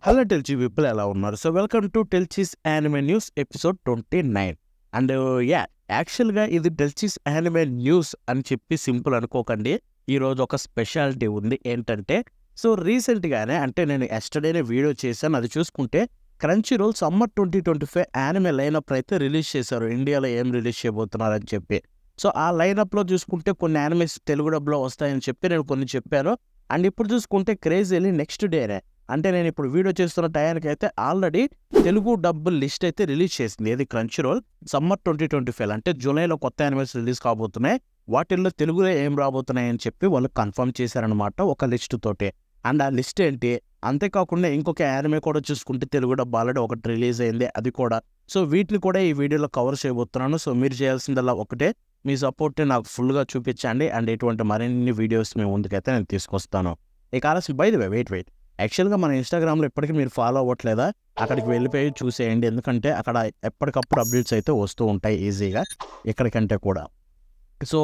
Hello టెల్చీ people ఎలా ఉన్నారు? So welcome to టెల్చీస్ యానిమే న్యూస్ ఎపిసోడ్ 29. అండ్ యాక్చువల్గా ఇది టెల్చీస్ యానిమే న్యూస్ అని చెప్పి సింపుల్ అనుకోకండి. ఈరోజు ఒక స్పెషాలిటీ ఉంది. ఏంటంటే సో రీసెంట్గానే అంటే నేను ఎస్టర్డేనే వీడియో చేశాను. అది చూసుకుంటే Crunchyroll summer 2025 anime lineup అయితే రిలీజ్ చేశారు. ఇండియాలో ఏం రిలీజ్ చేయబోతున్నారని చెప్పి. సో ఆ లైనప్లో చూసుకుంటే కొన్ని యానిమేస్ తెలుగు డబ్లో వస్తాయని చెప్పి నేను కొన్ని చెప్పాను. అండ్ ఇప్పుడు చూసుకుంటే క్రేజీలీ నెక్స్ట్ డేనే అంటే నేను ఇప్పుడు వీడియో చేస్తున్న టయానికి అయితే ఆల్రెడీ తెలుగు డబ్ లిస్ట్ అయితే రిలీజ్ చేసింది. ఏది క్రంచీ రోల్ సమ్మర్ 2025 అంటే జూలైలో కొత్త యానిమేస్ రిలీజ్ కాబోతున్నాయి. వాటిల్లో తెలుగులో ఏం రాబోతున్నాయి అని చెప్పి వాళ్ళు కన్ఫర్మ్ చేశారనమాట ఒక లిస్ట్ తోటి. అండ్ ఆ లిస్ట్ ఏంటి, అంతేకాకుండా ఇంకొక యానిమే కూడా చూసుకుంటే తెలుగు డబ్ ఆల్రెడీ ఒకటి రిలీజ్ అయింది, అది కూడా. సో వీటిని కూడా ఈ వీడియోలో కవర్ చేయబోతున్నాను. సో మీరు చేయాల్సిందల్లా ఒకటే, మీ సపోర్ట్ని నాకు ఫుల్గా చూపించండి. అండ్ ఇటువంటి మరిన్ని వీడియోస్ మీ ముందుకైతే నేను తీసుకొస్తాను. ఇక ఆలస్యం బై ది వే వెయిట్ యాక్చువల్గా మన ఇన్స్టాగ్రామ్లో ఇప్పటికీ మీరు ఫాలో అవ్వట్లేదా? అక్కడికి వెళ్ళిపోయి చూసేయండి. ఎందుకంటే అక్కడ ఎప్పటికప్పుడు అప్డేట్స్ అయితే వస్తూ ఉంటాయి ఈజీగా ఎక్కడికంటే కూడా. సో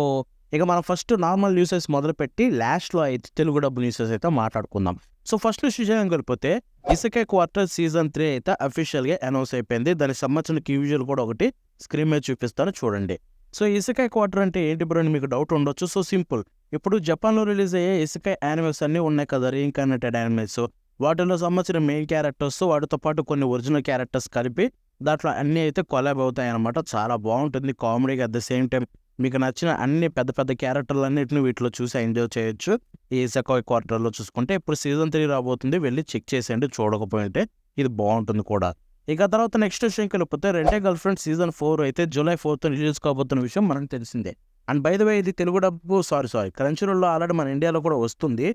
ఇక మనం ఫస్ట్ నార్మల్ న్యూసెస్ మొదలుపెట్టి లాస్ట్లో అయితే తెలుగు డబ్బు న్యూసెస్ అయితే మాట్లాడుకుందాం. సో ఫస్ట్ విషయం వెళ్ళిపోతే ఇసకే క్వార్టర్ సీజన్ 3 అయితే అఫీషియల్గా అనౌన్స్ అయిపోయింది. దానికి సంబంధించిన క్యూజువల్ కూడా ఒకటి స్క్రీన్ మీద చూపిస్తాను చూడండి. సో ఇసకే క్వార్టర్ అంటే ఏంటి బ్రో అని మీకు డౌట్ ఉండొచ్చు. సో సింపుల్, ఇప్పుడు జపాన్లో రిలీజ్ అయ్యే ఇసకే యానిమేస్ అన్నీ ఉన్నాయి కదా, రీఇన్కార్నేటెడ్ యానిమేస్. వాటిలో సంబంధించిన మెయిన్ క్యారెక్టర్స్ వాటితో పాటు కొన్ని ఒరిజినల్ క్యారెక్టర్స్ కలిపి దాంట్లో అన్నీ అయితే కొలాబ్ అవుతాయి అనమాట. చాలా బాగుంటుంది కామెడీగా. అట్ ద సేమ్ టైం మీకు నచ్చిన అన్ని పెద్ద పెద్ద క్యారెక్టర్లన్నింటినీ వీటిలో చూసి ఎంజాయ్ చేయొచ్చు. ఈ ఇసకే క్వార్టర్లో చూసుకుంటే ఇప్పుడు సీజన్ 3 రాబోతుంది, వెళ్ళి చెక్ చేసేయండి చూడకపోయింటే. ఇది బాగుంటుంది కూడా. ఇక తర్వాత నెక్స్ట్ విషయంకి వెళ్ళిపోతే రెండే గర్ల్ ఫ్రెండ్ సీజన్ 4 అయితే జూలై 4th రిలీజ్ కాబోతున్న విషయం మనకు తెలిసిందే. అండ్ బై ద వే ఇది తెలుగు డబ్బు క్రంచీ రోల్లో ఆల్రెడీ మన ఇండియాలో కూడా వస్తుంది.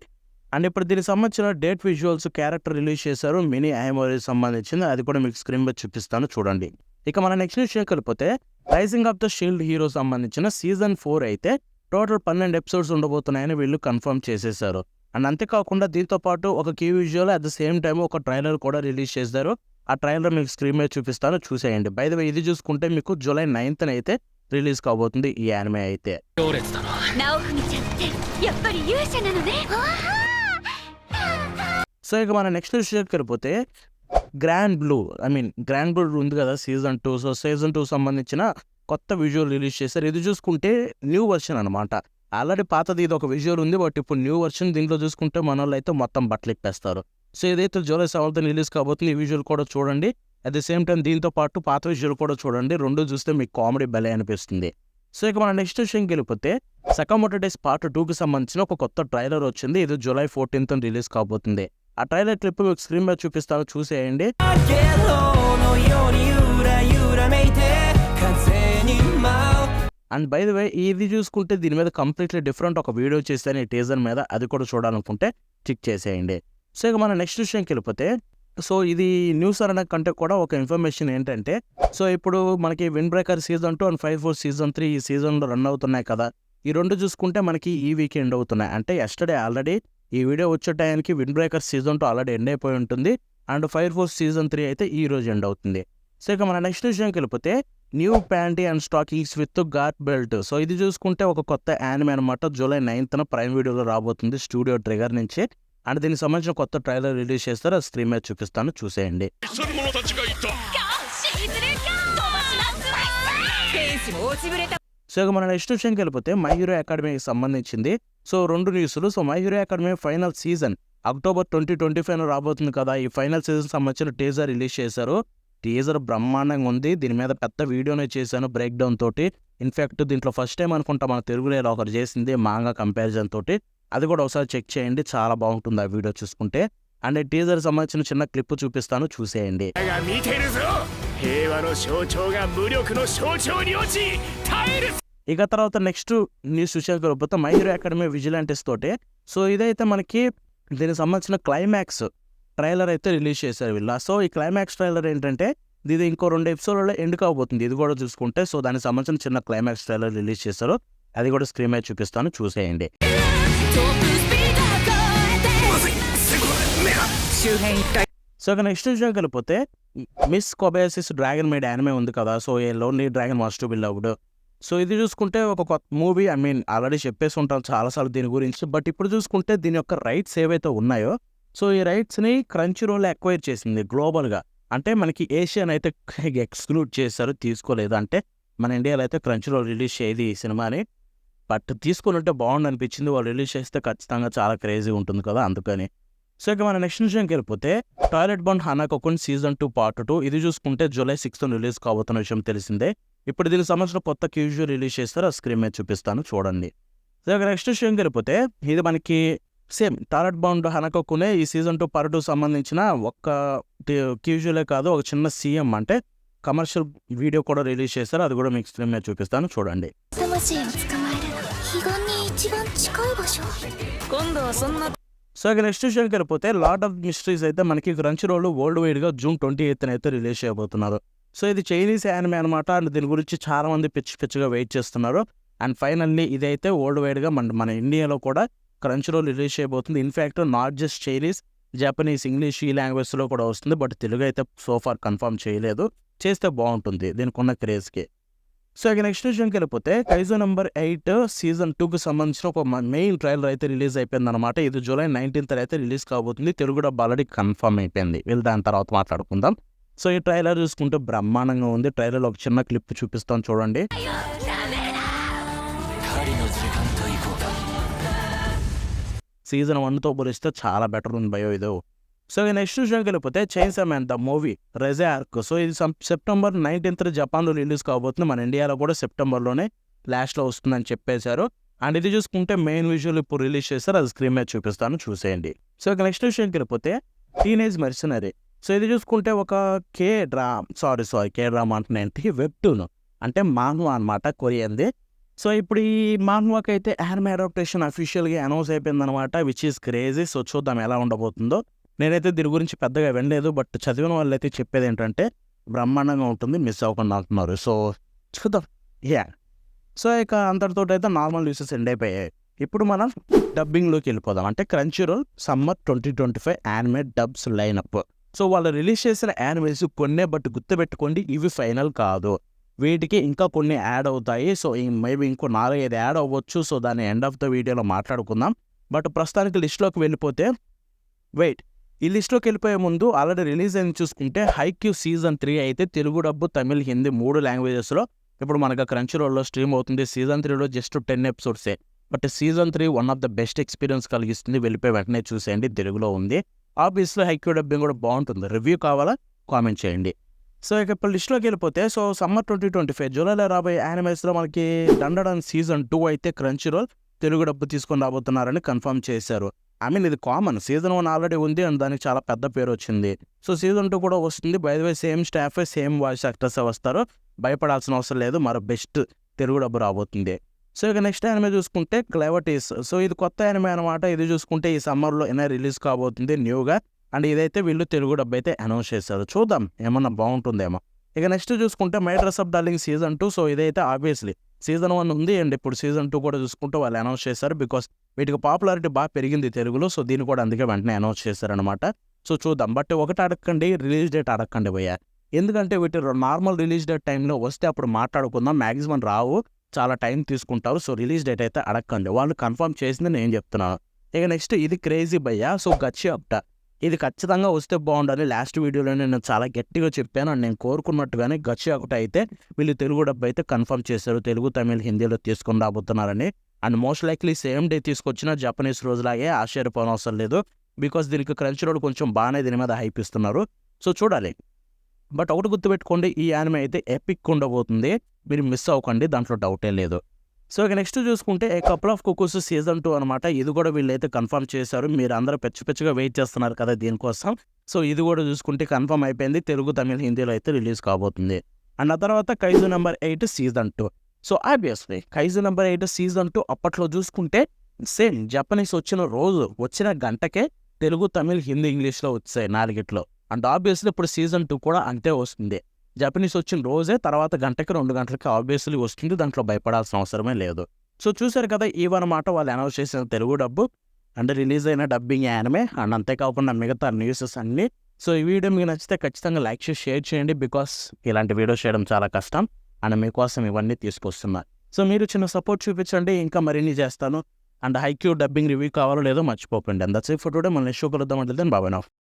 అండ్ ఇప్పుడు దీనికి సంబంధించిన డేట్ విజువల్స్ క్యారెక్టర్ రిలీజ్ చేశారు, మినీ ఐమోరీ సంబంధించింది. అది కూడా మీకు స్క్రీన్ మీద చూపిస్తాను చూడండి. ఇక మన నెక్స్ట్ విషయంకి వెళ్ళిపోతే rising of the shield hero సంబంధించిన సీజన్ 4 అయితే టోటల్ 12 ఎపిసోడ్స్ ఉండబోతున్నాయని వీళ్ళు కన్ఫర్మ్ చేసేసారు. అండ్ అంతేకాకుండా దీంతో పాటు ఒక key visual at the same time ఒక ట్రైలర్ కూడా రిలీజ్ చేశారు. ఆ ట్రైలర్ మీకు స్క్రీన్ మీద చూపిస్తాను చూసేయండి. బై ద వే ఇది చూసుకుంటే మీకు జూలై 9th అయితే రిలీజ్ కాబోతుంది ఈ యానిమే అయితే. సో ఇక మన నెక్స్ట్ విషయానికి వెళ్ళిపోతే గ్రాండ్ బ్లూ ఉంది కదా సీజన్ 2. సో సీజన్ 2 సంబంధించిన కొత్త విజువల్ రిలీజ్ చేశారు. ఇది చూసుకుంటే న్యూ వర్షన్ అనమాట. ఆల్రెడీ పాతది ఇది ఒక విజువల్ ఉంది, బట్ ఇప్పుడు న్యూ వర్షన్. దీంట్లో చూసుకుంటే మన వాళ్ళు అయితే మొత్తం బట్టలు ఇప్పేస్తారు. సో ఇదైతే జూలై 7th రిలీజ్ కాబోతుంది. ఈ విజువల్ కూడా చూడండి. అట్ ది సేమ్ టైం దీంతో పాటు పాత విజువల్ కూడా చూడండి. రెండు చూస్తే మీకు కామెడీ భలే అనిపిస్తుంది. సో ఇక మన నెక్స్ట్ విషయంకి వెళ్ళిపోతే సకామోటో డేస్ పార్ట్ 2కి సంబంధించిన ఒక కొత్త ట్రైలర్ వచ్చింది. ఇది జూలై 14th రిలీజ్ కాబోతుంది. ఆ ట్రైలర్ క్లిప్ మీకు స్క్రీన్ మీద చూపిస్తాను చూసేయండి. అండ్ బై ద వే ఇది చూసుకుంటే దీని మీద కంప్లీట్లీ డిఫరెంట్ ఒక వీడియో చేశాను ఈ టీజర్ మీద, అది కూడా చూడాలనుకుంటే చెక్ చేసేయండి. సో ఇక మన నెక్స్ట్ విషయంకి వెళ్ళిపోతే సో ఇది న్యూస్ అనే కంటే కూడా ఒక ఇన్ఫర్మేషన్ ఏంటంటే సో ఇప్పుడు మనకి wind breaker season 2 and 5-4 season 3 ఈ సీజన్లో రన్ అవుతున్నాయి కదా. ఈ రెండు చూసుకుంటే మనకి ఈ వీక్ ఎండ్ అవుతున్నాయి. అంటే ఎస్టర్డే ఆల్రెడీ ఈ వీడియో వచ్చే టైంకి wind breaker season 2 already end అయిపోయి ఉంటుంది. అండ్ 5-4 సీజన్ 3 అయితే ఈ రోజు ఎండ్ అవుతుంది. సో ఇక మన నెక్స్ట్ విషయంకి వెళ్ళిపోతే new panty and stockings with got belt. So ఇది చూసుకుంటే ఒక కొత్త యానిమే అనమాట. జూలై 9th ప్రైమ్ వీడియోలో రాబోతుంది స్టూడియో ట్రిగర్ నుంచి. అండ్ దీనికి సంబంధించిన కొత్త ట్రైలర్ రిలీజ్ చేస్తారు, అది స్క్రీన్ మీద చూపిస్తాను చూసేయండి. సో ఇక మన నెక్స్ట్ విషయంకి వెళ్ళిపోతే మై హీరో అకాడమీకి సంబంధించింది. సో రెండు న్యూస్లు. So my hero academy final season October 2025 రాబోతుంది కదా. ఈ ఫైనల్ సీజన్ సంబంధించిన టీజర్ రిలీజ్ చేశారు. టీజర్ బ్రహ్మాండంగా ఉంది. దీని మీద పెద్ద వీడియోనే చేశాను బ్రేక్ డౌన్ తోటి. ఇన్ఫ్యాక్ట్ దీంట్లో ఫస్ట్ టైం అనుకుంటా మన తెలుగులో ఒకరు చేసింది మాంగా కంపారిజన్ తోటి. అది కూడా ఒకసారి చెక్ చేయండి, చాలా బాగుంటుంది ఆ వీడియో చూసుకుంటే. అండ్ టీజర్ సంబంధించిన చిన్న క్లిప్ చూపిస్తాను చూసేయండి. ఇక తర్వాత నెక్స్ట్ న్యూస్ విషయానికి వెళ్ళిపోతే మై హీరో అకాడమీ విజిలాంటిస్ తోటే. సో ఇదైతే మనకి దీనికి సంబంధించిన క్లైమాక్స్ ట్రైలర్ అయితే రిలీజ్ చేశారు వీళ్ళ. సో ఈ క్లైమాక్స్ ట్రైలర్ ఏంటంటే ఇది ఇంకో 2 ఎపిసోడ్లలో ఎండ్ కాబోతుంది. ఇది కూడా చూసుకుంటే సో దానికి సంబంధించిన చిన్న క్లైమాక్స్ ట్రైలర్ రిలీజ్ చేశారు, అది కూడా స్క్రీన్ మీద చూపిస్తాను చూసేయండి. సో ఇక నెక్స్ట్ విషయానికి వెళ్ళిపోతే మిస్ కొబయాసిస్ డ్రాగన్ మేడ్ యానిమే ఉంది కదా. So A lonely dragon was to be loved. So ఇది చూసుకుంటే ఒక కొత్త మూవీ. ఆల్రెడీ చెప్పేసి ఉంటాం చాలాసార్లు దీని గురించి. బట్ ఇప్పుడు చూసుకుంటే దీని యొక్క రైట్స్ ఏవైతే ఉన్నాయో సో ఈ రైట్స్ని క్రంచీ రోల్ అక్వైర్ చేసింది గ్లోబల్గా. అంటే మనకి ఏషియన్ అయితే ఎక్స్క్లూడ్ చేశారు, తీసుకోలేదు. అంటే మన ఇండియాలో అయితే క్రంచీ రోల్ రిలీజ్ చేయదు ఈ సినిమాని. బట్ తీసుకొని ఉంటే బాగుండు అనిపించింది. వాళ్ళు రిలీజ్ చేస్తే ఖచ్చితంగా చాలా క్రేజీ ఉంటుంది కదా, అందుకని. సో ఇక మన నెక్స్ట్ విషయంకి వెళ్ళిపోతే టాయిలెట్ బౌండ్ హనాకోకున్ సీజన్ 2 పార్ట్ 2 ఇది చూసుకుంటే జూలై 6 రిలీజ్ కాబోతున్న విషయం తెలిసిందే. ఇప్పుడు దీనికి సంబంధించిన కొత్త క్యూజు రిలీజ్ చేస్తారు, ఆ స్క్రీన్ మీద చూపిస్తాను చూడండి. సో ఇక నెక్స్ట్ విషయంకి వెళ్ళిపోతే ఇది మనకి సేమ్ టాయిలెట్ బౌండ్ హనాకోకునే ఈ సీజన్ 2 పార్ట్ 2 సంబంధించిన ఒక్క క్యూజులే కాదు, ఒక చిన్న సీఎం అంటే కమర్షియల్ వీడియో కూడా రిలీజ్ చేస్తారు, అది కూడా మీకు స్క్రీన్ మీద చూపిస్తాను చూడండి. సో ఇక నెక్స్ట్ విషయానికి వెళ్ళిపోతే లార్డ్ ఆఫ్ మిస్టరీస్ అయితే మనకి క్రంచీ రోల్ వరల్డ్ వైడ్గా జూన్ 28న అయితే రిలీజ్ చేయబోతున్నారు. సో ఇది చైనీస్ యానిమే అనమాట. అండ్ దీని గురించి చాలా మంది పిచ్చిగా వెయిట్ చేస్తున్నారు. అండ్ ఫైనల్లీ ఇదైతే వరల్డ్ వైడ్గా మన ఇండియాలో కూడా క్రంచీ రోల్ రిలీజ్ చేయబోతుంది. In fact not just Chinese, Japanese, English ఈ లాంగ్వేజ్లో కూడా వస్తుంది. బట్ తెలుగు అయితే సోఫార్ కన్ఫర్మ్ చేయలేదు, చేస్తే బాగుంటుంది దీనికి ఉన్న క్రేజ్కి. సో ఇక నెక్స్ట్ విషయంకి వెళ్ళిపోతే కైజో నెంబర్ 8 సీజన్ 2కి సంబంధించిన ఒక మెయిన్ ట్రైలర్ అయితే రిలీజ్ అయిపోయింది అనమాట. ఇది జూలై 19th అయితే రిలీజ్ కాబోతుంది. తెలుగు డబ్బు ఆల్రెడీ కన్ఫర్మ్ అయిపోయింది, వీళ్ళు దాని తర్వాత మాట్లాడుకుందాం. సో ఈ ట్రైలర్ చూసుకుంటే బ్రహ్మాండంగా ఉంది. ట్రైలర్లో ఒక చిన్న క్లిప్ చూపిస్తాను చూడండి. సీజన్ 1తో పోలిస్తే చాలా బెటర్ ఉంది భయో ఇది. సో ఈ నెక్స్ట్ విషయంకి వెళ్ళిపోతే Chainsaw Man the movie Reze arc. So ఇది సెప్టెంబర్ 19th జపాన్లో రిలీజ్ కాబోతుంది. మన ఇండియాలో కూడా సెప్టెంబర్లోనే లాస్ట్లో వస్తుందని చెప్పేశారు. అండ్ ఇది చూసుకుంటే మెయిన్ విజువల్ ఇప్పుడు రిలీజ్ చేస్తారు, అది స్క్రీన్ మీద చూపిస్తాను చూసేయండి. సో ఇక నెక్స్ట్ విషయంకి వెళ్ళిపోతే టీనేజ్ మెర్సనరీ. సో ఇది చూసుకుంటే ఒక కే డ్రామా అంటున్నాయంటే వెబ్టూన్ అంటే మాన్వా అనమాట, కొరియంది. సో ఇప్పుడు ఈ మాన్వాకి అయితే యానిమే అడాప్టేషన్ అఫీషియల్గా అనౌన్స్ అయిపోయిందనమాట, విచ్ ఈస్ క్రేజీ. సో చూద్దాం ఎలా ఉండబోతుందో. నేనైతే దీని గురించి పెద్దగా వినలేదు, బట్ చదివిన వాళ్ళు అయితే చెప్పేది ఏంటంటే బ్రహ్మాండంగా ఉంటుంది, మిస్ అవ్వకుండా అంటున్నారు. సో చూద్దాం. సో ఇక అంతటితో అయితే నార్మల్ న్యూసెస్ ఎండ్ అయిపోయాయి. ఇప్పుడు మనం డబ్బింగ్లోకి వెళ్ళిపోదాం. అంటే Crunchyroll summer 2025 anime dubs lineup. So వాళ్ళు రిలీజ్ చేసిన యానిమేస్ కొన్నే, బట్ గుర్తుపెట్టుకోండి ఇవి ఫైనల్ కాదు, వీటికి ఇంకా కొన్ని యాడ్ అవుతాయి. సో మేబీ ఇంకో 4-5 యాడ్ అవ్వచ్చు. సో దాన్ని ఎండ్ ఆఫ్ ద వీడియోలో మాట్లాడుకుందాం. బట్ ప్రస్తుతానికి లిస్ట్లోకి వెళ్ళిపోతే ఈ లిస్ట్లోకి వెళ్ళిపోయే ముందు ఆల్రెడీ రిలీజ్ అయింది చూసుకుంటే హైక్యూ సీజన్ 3 అయితే తెలుగు డబ్బు, తమిళ్, హిందీ 3 లాంగ్వేజెస్లో ఇప్పుడు మనకు క్రంచీ రోల్లో స్ట్రీమ్ అవుతుంది. సీజన్ 3లో జస్ట్ 10 ఎపిసోడ్సే, but season 3 one of the best experience కలిగిస్తుంది. వెళ్ళిపోయి వెంటనే చూసేయండి, తెలుగులో ఉంది. ఆబ్వియస్లీ హైక్యూ డబ్బింగ్ కూడా బాగుంటుంది. రివ్యూ కావాలా కామెంట్ చేయండి. సో ఇక ఇప్పుడు లిస్ట్లోకి వెళ్ళిపోతే సో సమ్మర్ 2025 జూలైలో రాబోయే యానిమేస్లో మనకి డండన్ సీజన్ 2 అయితే క్రంచీ రోల్ తెలుగు డబ్బు తీసుకొని రాబోతున్నారని కన్ఫర్మ్ చేశారు. ఇది కామన్, సీజన్ 1 ఆల్రెడీ ఉంది అండ్ దానికి చాలా పెద్ద పేరు వచ్చింది. సో సీజన్ 2 కూడా వస్తుంది. By the way same staff, same voice actors వస్తారు, భయపడాల్సిన అవసరం లేదు. మరో బెస్ట్ తెలుగు డబ్బు రాబోతుంది. సో ఇక నెక్స్ట్ యానిమే చూసుకుంటే క్లెవర్టీస్. సో ఇది కొత్త యానిమే అనమాట. ఇది చూసుకుంటే ఈ సమ్మర్లో రిలీజ్ కాబోతుంది న్యూగా. అండ్ ఇదైతే వీళ్ళు తెలుగు డబ్బు అయితే అనౌన్స్ చేశారు. చూద్దాం ఏమన్నా బాగుంటుందేమో. ఇక నెక్స్ట్ చూసుకుంటే my dress up darling season 2. So ఇదైతే ఆబ్వియస్లీ సీజన్ 1 ఉంది అండ్ ఇప్పుడు సీజన్ 2 కూడా చూసుకుంటూ వాళ్ళు అనౌన్స్ చేశారు. బికాస్ వీటికి పాపులారిటీ బాగా పెరిగింది తెలుగులో. సో దీన్ని కూడా అందుకే వెంటనే అనౌన్స్ చేశారనమాట. సో చూద్దాం. బట్ ఒకటి అడగండి, రిలీజ్ డేట్ అడగండి భయ్యా. ఎందుకంటే వీటి నార్మల్ రిలీజ్ డేట్ టైంలో వస్తే అప్పుడు మాట్లాడుకుందాం. మ్యాక్సిమం రావు, చాలా టైం తీసుకుంటారు. సో రిలీజ్ డేట్ అయితే అడగండి, వాళ్ళు కన్ఫర్మ్ చేసింది నేను చెప్తున్నాను. ఇక నెక్స్ట్ ఇది క్రేజీ భయ్యా. సో గచ్చి అప్టా ఇది ఖచ్చితంగా వస్తే బాగుండాలి. లాస్ట్ వీడియోలో నేను చాలా గట్టిగా చెప్పాను అండ్ నేను కోరుకున్నట్టుగానే గచ్చి ఒకటి అయితే వీళ్ళు తెలుగు డబ్బు అయితే కన్ఫర్మ్ చేశారు. తెలుగు, తమిళ్, హిందీలో తీసుకొని రాబోతున్నారని. And most likely same day తీసుకొచ్చిన జపనీస్ రోజులాగే ఆశ్చర్యపోవడం అవసరం లేదు. బికాస్ దీనికి క్రంచీ రోల్ కొంచెం బాగానే దీని మీద హైప్ ఇస్తున్నారు. సో చూడాలి. బట్ ఒకటి గుర్తుపెట్టుకోండి, ఈ యానిమే అయితే ఎపిక్ ఉండబోతుంది, మీరు మిస్ అవ్వకండి, దాంట్లో డౌటే లేదు. సో ఇక నెక్స్ట్ చూసుకుంటే ఏ కపుల్ ఆఫ్ కుకూస్ సీజన్ 2 అనమాట. ఇది కూడా వీళ్ళైతే కన్ఫర్మ్ చేశారు. మీరు అందరూ పెచ్చిగా వెయిట్ చేస్తున్నారు కదా దీనికోసం. సో ఇది కూడా చూసుకుంటే కన్ఫర్మ్ అయిపోయింది. తెలుగు, తమిళ్, హిందీలో అయితే రిలీజ్ కాబోతుంది. అండ్ ఆ తర్వాత kaiju number 8 season 2. So obviously kaiju number 8 season 2 అప్పట్లో చూసుకుంటే సేమ్ జపనీస్ వచ్చిన రోజు వచ్చిన గంటకే తెలుగు, తమిళ్, హిందీ, ఇంగ్లీష్లో వచ్చాయి 4 అండ్ ఆబ్వియస్లీ ఇప్పుడు సీజన్ 2 కూడా అంతే వస్తుంది. జపనీస్ వచ్చిన రోజే తర్వాత గంటకి 2 గంటలకి ఆబ్వియస్లీ వస్తుంది, దాంట్లో భయపడాల్సిన అవసరమే లేదు. సో చూసారు కదా, ఇవన్నమాట వాళ్ళు అనౌన్స్ చేసిన తెలుగు డబ్బు అండ్ రిలీజ్ అయిన డబ్బింగ్ యానిమే అండ్ అంతేకాకుండా మిగతా న్యూసెస్ అన్నీ. సో ఈ వీడియో మీకు నచ్చితే ఖచ్చితంగా లైక్ చేసి షేర్ చేయండి. బికాస్ ఇలాంటి వీడియోస్ చేయడం చాలా కష్టం అండ్ మీకోసం ఇవన్నీ తీసుకొస్తున్నా. సో మీరు చిన్న సపోర్ట్ చూపించండి, ఇంకా మరిన్ని చేస్తాను. అండ్ హైక్యూ డబ్బింగ్ రివ్యూ కావాలో లేదో మర్చిపోకండి. And that's it for today. మన నెక్స్ట్ షో కలుద్దాం. అంటే దెన్ బాయ్ నౌ.